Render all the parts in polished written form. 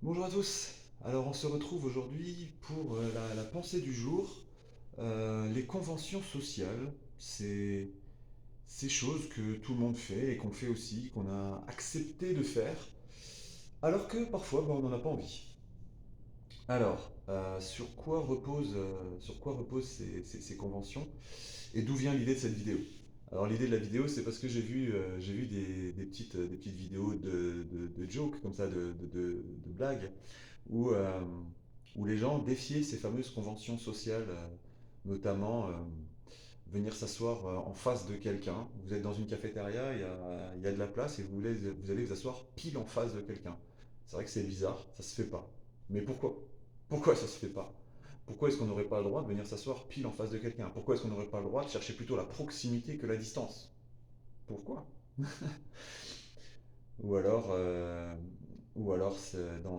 Bonjour à tous. Alors on se retrouve aujourd'hui pour la pensée du jour. Les conventions sociales, c'est ces choses que tout le monde fait et qu'on fait aussi, qu'on a accepté de faire, alors que parfois on n'en a pas envie. Alors, sur quoi reposent ces conventions et d'où vient l'idée de cette vidéo? Alors l'idée de la vidéo, c'est parce que j'ai vu des petites vidéos de jokes comme ça, de blagues où, où les gens défiaient ces fameuses conventions sociales, notamment venir s'asseoir en face de quelqu'un. Vous êtes dans une cafétéria, il y a de la place et vous allez vous asseoir pile en face de quelqu'un. C'est vrai que c'est bizarre, ça se fait pas. Mais pourquoi? Pourquoi ça se fait pas? Pourquoi est-ce qu'on n'aurait pas le droit de venir s'asseoir pile en face de quelqu'un? Pourquoi est-ce qu'on n'aurait pas le droit de chercher plutôt la proximité que la distance? Pourquoi? Ou alors, euh, ou alors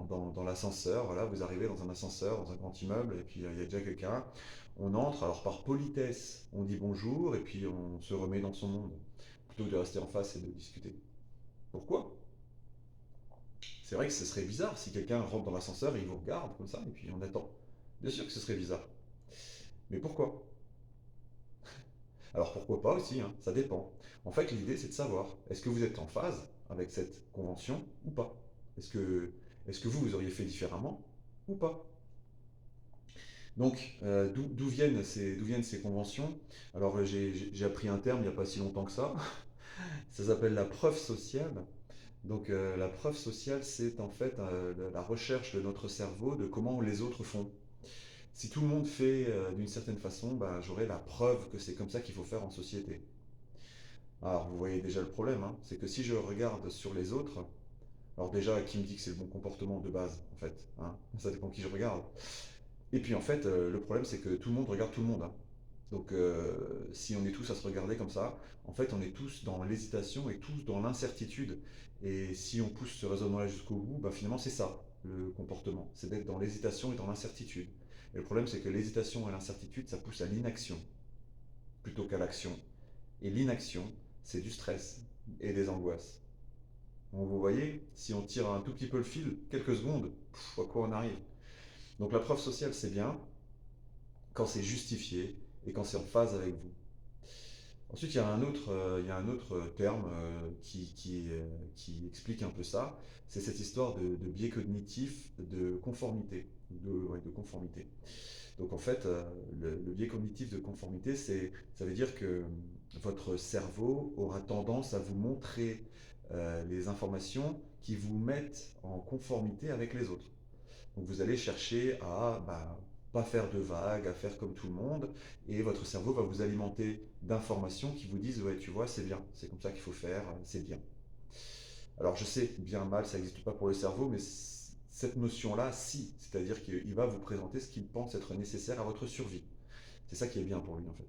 dans l'ascenseur, voilà, vous arrivez dans un ascenseur, dans un grand immeuble, et puis il y a déjà quelqu'un. On entre, alors par politesse, on dit bonjour, et puis on se remet dans son monde, plutôt que de rester en face et de discuter. Pourquoi? C'est vrai que ce serait bizarre si quelqu'un rentre dans l'ascenseur et il vous regarde comme ça, et puis on attend. Bien sûr que ce serait bizarre. Mais pourquoi? Alors pourquoi pas aussi, hein, ça dépend. En fait, l'idée c'est de savoir, est-ce que vous êtes en phase avec cette convention ou pas? Est-ce que, est-ce que vous auriez fait différemment ou pas? Donc, d'où viennent ces conventions? Alors, j'ai appris un terme il n'y a pas si longtemps que ça. Ça s'appelle la preuve sociale. Donc, la preuve sociale, c'est en fait la recherche de notre cerveau de comment les autres font. Si tout le monde fait d'une certaine façon, bah, j'aurai la preuve que c'est comme ça qu'il faut faire en société. Alors, vous voyez déjà le problème, hein, c'est que si je regarde sur les autres, alors déjà, qui me dit que c'est le bon comportement de base, en fait, hein, ça dépend qui je regarde. Et puis en fait, le problème c'est que tout le monde regarde tout le monde, hein. Donc si on est tous à se regarder comme ça, en fait on est tous dans l'hésitation et tous dans l'incertitude. Et si on pousse ce raisonnement-là jusqu'au bout, bah, finalement c'est ça le comportement, c'est d'être dans l'hésitation et dans l'incertitude. Et le problème c'est que l'hésitation et l'incertitude, ça pousse à l'inaction plutôt qu'à l'action. Et l'inaction, c'est du stress et des angoisses. Donc vous voyez, si on tire un tout petit peu le fil, quelques secondes, à quoi on arrive. Donc la preuve sociale c'est bien, quand c'est justifié et quand c'est en phase avec vous. Ensuite, il y a un autre terme qui explique un peu ça, c'est cette histoire de biais cognitif de conformité. Ouais, de conformité. Donc en fait, le biais cognitif de conformité, ça veut dire que votre cerveau aura tendance à vous montrer les informations qui vous mettent en conformité avec les autres. Donc vous allez chercher à pas faire de vagues, à faire comme tout le monde, et votre cerveau va vous alimenter d'informations qui vous disent ouais tu vois c'est bien, c'est comme ça qu'il faut faire, c'est bien. Alors je sais, bien mal ça n'existe pas pour le cerveau, mais cette notion-là, si, c'est-à-dire qu'il va vous présenter ce qu'il pense être nécessaire à votre survie. C'est ça qui est bien pour lui en fait.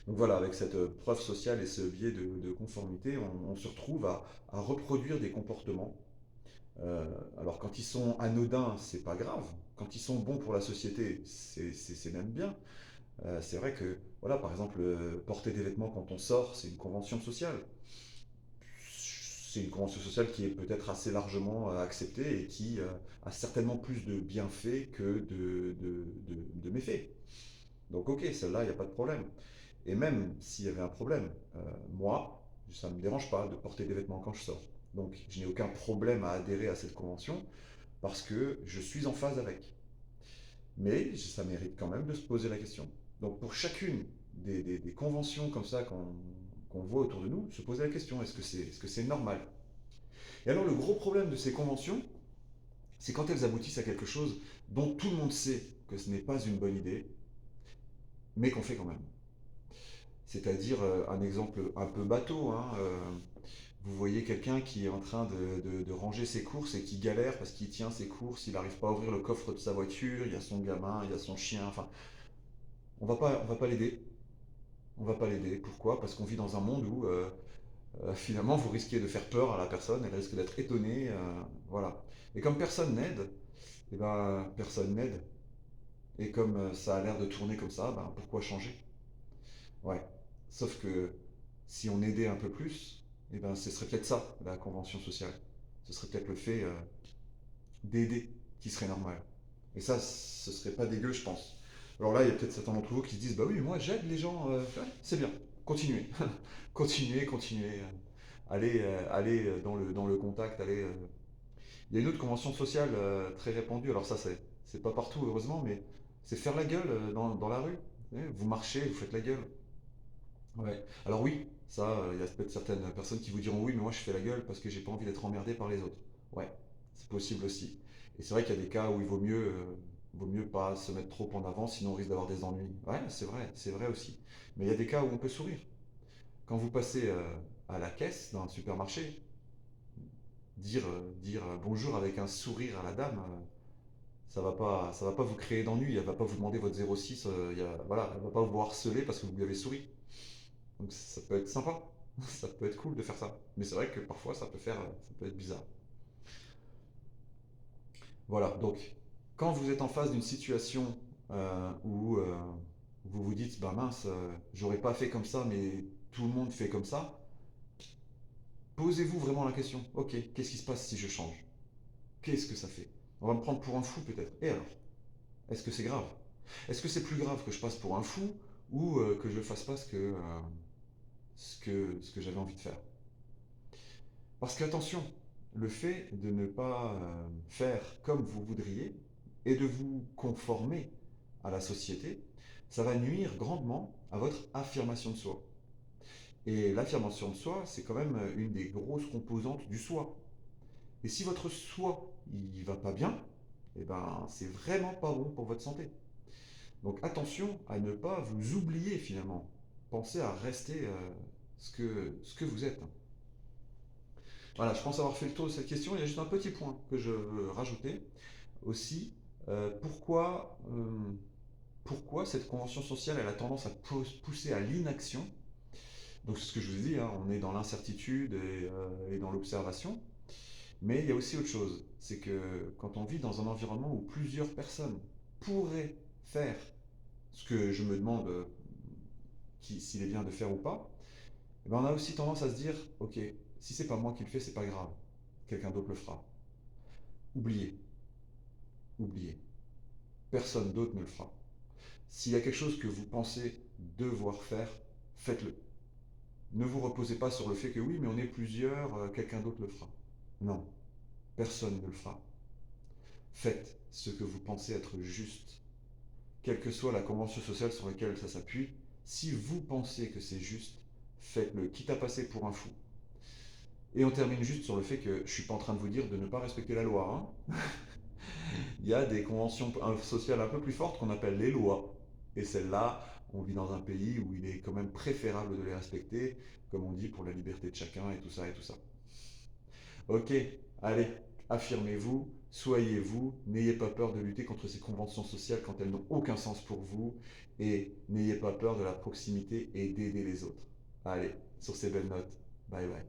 Donc voilà, avec cette preuve sociale et ce biais de conformité, on se retrouve à reproduire des comportements. Alors quand ils sont anodins, c'est pas grave. Quand ils sont bons pour la société, c'est même bien. C'est vrai que, voilà, par exemple, porter des vêtements quand on sort, c'est une convention sociale. C'est une convention sociale qui est peut-être assez largement acceptée et qui a certainement plus de bienfaits que de méfaits. Donc ok, celle-là, il n'y a pas de problème. Et même s'il y avait un problème, moi, ça ne me dérange pas de porter des vêtements quand je sors. Donc je n'ai aucun problème à adhérer à cette convention parce que je suis en phase avec. Mais ça mérite quand même de se poser la question. Donc pour chacune des conventions comme ça qu'on voit autour de nous, se poser la question, est-ce que c'est normal? Et alors le gros problème de ces conventions, c'est quand elles aboutissent à quelque chose dont tout le monde sait que ce n'est pas une bonne idée, mais qu'on fait quand même. C'est-à-dire un exemple un peu bateau, hein, vous voyez quelqu'un qui est en train de ranger ses courses et qui galère parce qu'il tient ses courses, il n'arrive pas à ouvrir le coffre de sa voiture, il y a son gamin, il y a son chien, enfin, on va pas l'aider. On va pas l'aider. Pourquoi? Parce qu'on vit dans un monde où finalement vous risquez de faire peur à la personne, elle risque d'être étonnée, voilà. Et comme personne n'aide, et ben personne n'aide. Et comme ça a l'air de tourner comme ça, ben pourquoi changer? Ouais. Sauf que si on aidait un peu plus, et ben ce serait peut-être ça la convention sociale. Ce serait peut-être le fait. d'aider qui serait normal. Et ça, ce serait pas dégueu, je pense. Alors là, il y a peut-être certains d'entre vous qui se disent, bah oui, moi j'aide les gens, ouais, c'est bien, continuez, continuez, continuez, allez dans le contact, allez. Il y a une autre convention sociale très répandue, alors ça c'est pas partout heureusement, mais c'est faire la gueule dans la rue. Vous marchez, vous faites la gueule. Ouais. Alors oui, ça, il y a peut-être certaines personnes qui vous diront oui, mais moi je fais la gueule parce que j'ai pas envie d'être emmerdé par les autres. Ouais, c'est possible aussi. Et c'est vrai qu'il y a des cas où il vaut mieux pas se mettre trop en avant, sinon on risque d'avoir des ennuis. Ouais, c'est vrai aussi. Mais il y a des cas où on peut sourire. Quand vous passez à la caisse d'un supermarché, dire bonjour avec un sourire à la dame, ça va pas vous créer d'ennui, elle va pas vous demander votre 06, voilà, elle va pas vous harceler parce que vous lui avez souri. Donc ça peut être sympa, ça peut être cool de faire ça. Mais c'est vrai que parfois ça peut être bizarre. Voilà, donc quand vous êtes en face d'une situation où vous vous dites, bah mince, j'aurais pas fait comme ça, mais tout le monde fait comme ça, posez-vous vraiment la question, ok, qu'est-ce qui se passe si je change? Qu'est-ce que ça fait? On va me prendre pour un fou peut-être. Et alors? Est-ce que c'est grave? Est-ce que c'est plus grave que je passe pour un fou ou que je fasse pas ce que j'avais envie de faire? Parce qu'attention, le fait de ne pas faire comme vous voudriez et de vous conformer à la société, ça va nuire grandement à votre affirmation de soi. Et l'affirmation de soi, c'est quand même une des grosses composantes du soi. Et si votre soi, il va pas bien, eh ben, c'est vraiment pas bon pour votre santé. Donc attention à ne pas vous oublier finalement. Pensez à rester ce que vous êtes. Voilà, je pense avoir fait le tour de cette question. Il y a juste un petit point que je veux rajouter aussi. Pourquoi cette convention sociale elle a tendance à pousser à l'inaction? Donc c'est ce que je vous ai dit, hein, on est dans l'incertitude et dans l'observation. Mais il y a aussi autre chose. C'est que quand on vit dans un environnement où plusieurs personnes pourraient faire ce que je me demande s'il est bien de faire ou pas, eh ben, on a aussi tendance à se dire, ok, si c'est pas moi qui le fais, c'est pas grave, quelqu'un d'autre le fera. Oubliez, oubliez. Personne d'autre ne le fera. S'il y a quelque chose que vous pensez devoir faire, faites-le. Ne vous reposez pas sur le fait que oui, mais on est plusieurs, quelqu'un d'autre le fera. Non, personne ne le fera. Faites ce que vous pensez être juste. Quelle que soit la convention sociale sur laquelle ça s'appuie, si vous pensez que c'est juste, faites-le, quitte à passer pour un fou. Et on termine juste sur le fait que je ne suis pas en train de vous dire de ne pas respecter la loi, hein. Il y a des conventions sociales un peu plus fortes qu'on appelle les lois. Et celles-là, on vit dans un pays où il est quand même préférable de les respecter, comme on dit, pour la liberté de chacun et tout ça et tout ça. Ok, allez, affirmez-vous, soyez vous, n'ayez pas peur de lutter contre ces conventions sociales quand elles n'ont aucun sens pour vous, et n'ayez pas peur de la proximité et d'aider les autres. Allez, sur ces belles notes, bye bye.